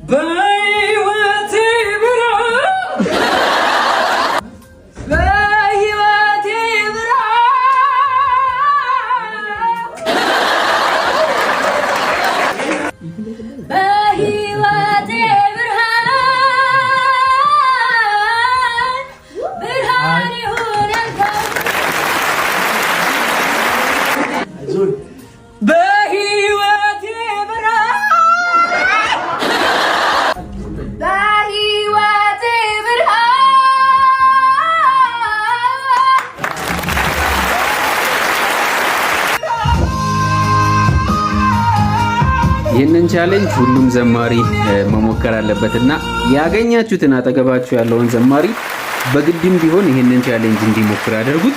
በሕይወቴ ብርሃን በሕይወቴ ብርሃን በሕይወቴ ብርሃን ይሁን በሕይወቴ ይህንን ቻሌንጅ ሁሉም ዘማሪ መሞከር አለበትና ያገኛችሁትን አጠገባችሁ ያለውን ዘማሪ በግድም ቢሆን ይህንን ቻሌንጅ እንዲሞክር አድርጉት።